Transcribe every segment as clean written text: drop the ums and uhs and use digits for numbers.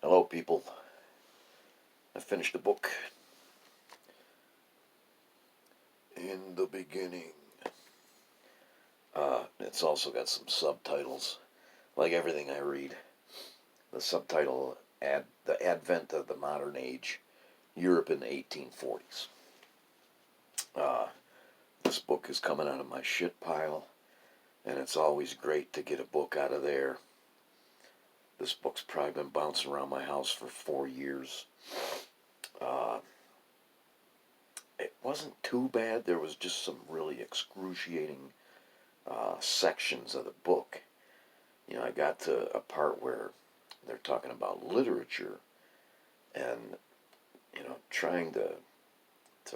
Hello, people. I finished a book. In the beginning. It's also got some subtitles, like everything I read. The subtitle, The Advent of the Modern Age, Europe in the 1840's. Uh, this book is coming out of my shit pile, and it's always great to get a book out of there. This book's probably been bouncing around my house for 4 years. Uh, it wasn't too bad. There was just some really excruciating sections of the book. I got to a part where they're talking about literature and, trying to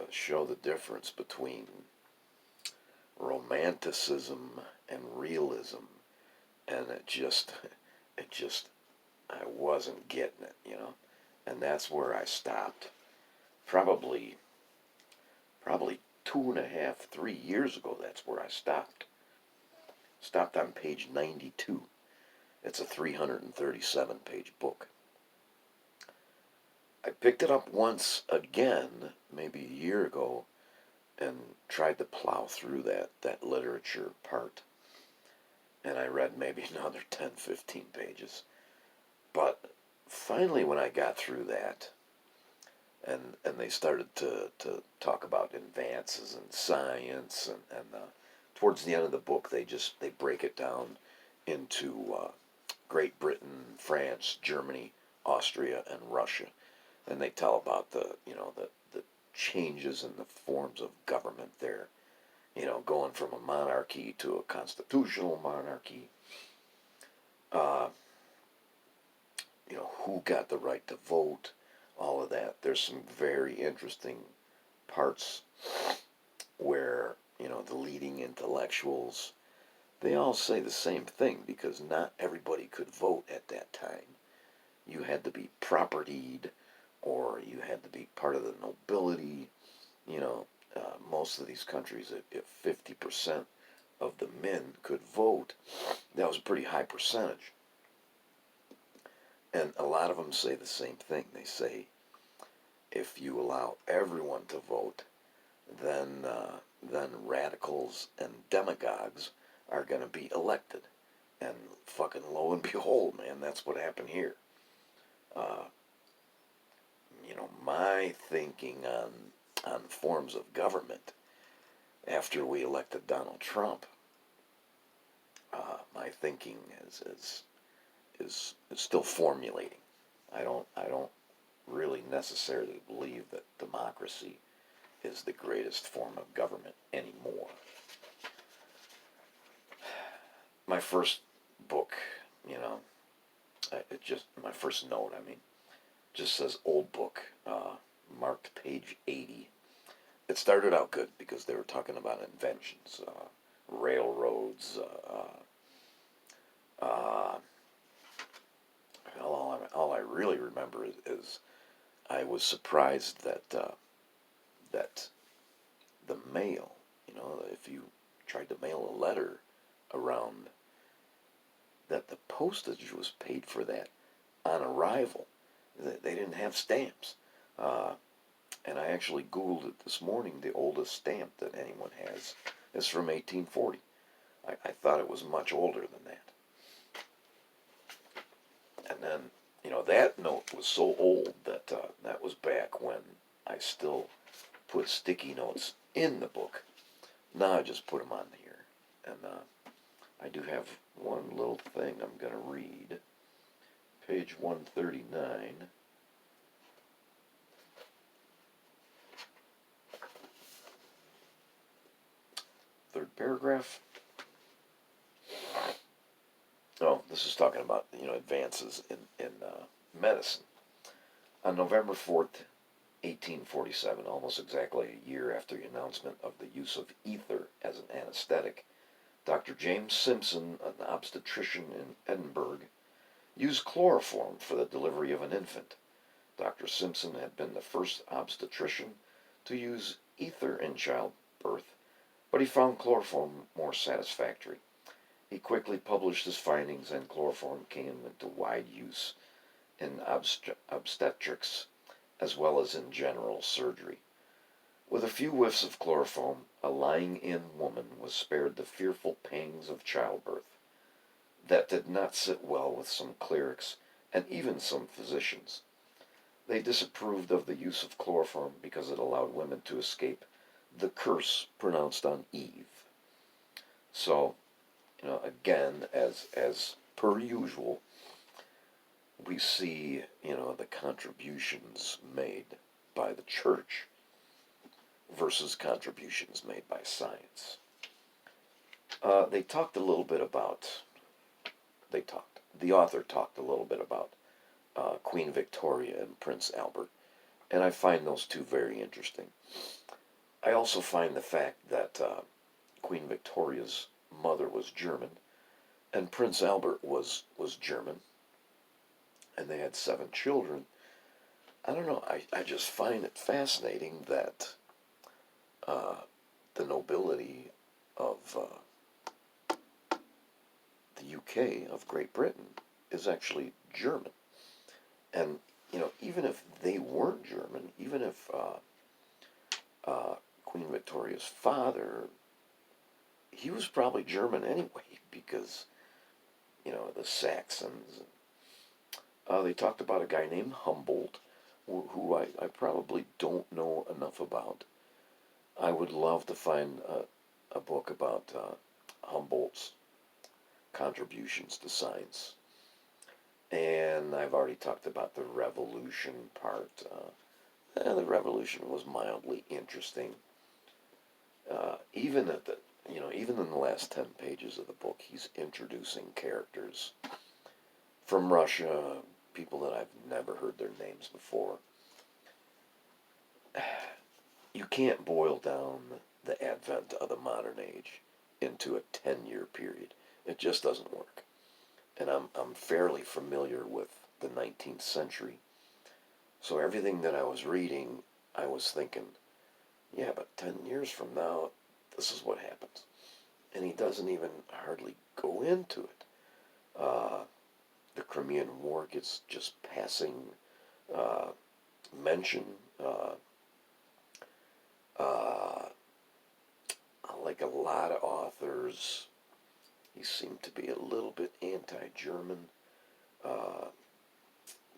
show the difference between romanticism and realism. And I wasn't getting it. And that's where I stopped. Probably 2.5, 3 years ago, that's where I stopped. Stopped on page 92. It's a 337-page book. I picked it up once again, maybe a year ago, and tried to plow through that literature part. And I read maybe another 10, 15 pages. But finally, when I got through that, and they started to talk about advances in science, and towards the end of the book, they break it down into Great Britain, France, Germany, Austria, and Russia, and they tell about the changes in the forms of government there. Going from a monarchy to a constitutional monarchy. Uh, who got the right to vote? All of that. There's some very interesting parts where the leading intellectuals, they all say the same thing, because not everybody could vote at that time. You had to be propertied, or you had to be part of the nobility. Most of these countries, if 50% of the men could vote, that was a pretty high percentage. And a lot of them say the same thing. They say, if you allow everyone to vote, then radicals and demagogues are going to be elected. And fucking lo and behold, man, that's what happened here. My thinking on forms of government after we elected Donald Trump, my thinking is still formulating. I don't really necessarily believe that democracy is the greatest form of government anymore. My first book, my first note, just says old book, marked page 80. It started out good because they were talking about inventions, railroads, all I really remember is I was surprised that the mail, if you tried to mail a letter around, that the postage was paid for that on arrival. They didn't have stamps. And I actually Googled it this morning. The oldest stamp that anyone has is from 1840. I thought it was much older than that. And then, that note was so old that that was back when I still put sticky notes in the book. Now I just put them on here. And I do have one little thing I'm going to read. Page 139. Third paragraph. Oh, this is talking about advances in medicine. On November 4th, 1847, almost exactly a year after the announcement of the use of ether as an anesthetic, Dr. James Simpson, an obstetrician in Edinburgh, used chloroform for the delivery of an infant. Dr. Simpson had been the first obstetrician to use ether in childbirth, but he found chloroform more satisfactory. He quickly published his findings, and chloroform came into wide use in obstetrics as well as in general surgery. With a few whiffs of chloroform, a lying-in woman was spared the fearful pangs of childbirth. That did not sit well with some clerics and even some physicians. They disapproved of the use of chloroform because it allowed women to escape the curse pronounced on Eve. So, again, as per usual, we see, the contributions made by the church versus contributions made by science. They talked a little bit about, the author talked a little bit about Queen Victoria and Prince Albert, and I find those two very interesting. I also find the fact that Queen Victoria's mother was German, and Prince Albert was German, and they had 7 children. I don't know, I just find it fascinating that the nobility of the UK, of Great Britain, is actually German. And, even if they weren't German, even if Queen Victoria's father, he was probably German anyway, because, the Saxons. They talked about a guy named Humboldt, who I probably don't know enough about. I would love to find a book about Humboldt's contributions to science. And I've already talked about the revolution part. The revolution was mildly interesting. Even even in the last 10 pages of the book, he's introducing characters from Russia, people that I've never heard their names before. You can't boil down the advent of the modern age into a 10-year period. It just doesn't work. And I'm fairly familiar with the 19th century. So everything that I was reading, I was thinking, yeah, but 10 years from now, this is what happens. And he doesn't even hardly go into it. The Crimean War gets just passing mention. Like a lot of authors, he seemed to be a little bit anti-German.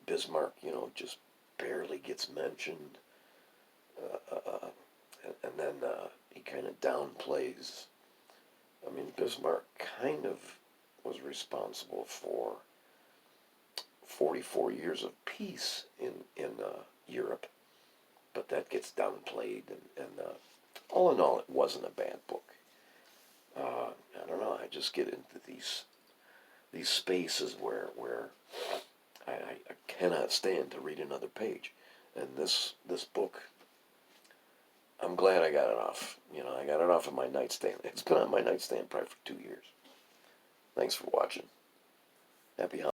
Bismarck, just barely gets mentioned. And then he kind of downplays. I mean, Bismarck kind of was responsible for 44 years of peace in Europe, but that gets downplayed, and all in all, it wasn't a bad book. I don't know, I just get into these spaces where I cannot stand to read another page, and this book, I'm glad I got it off. I got it off of my nightstand. It's been on my nightstand probably for 2 years. Thanks for watching. Happy holidays.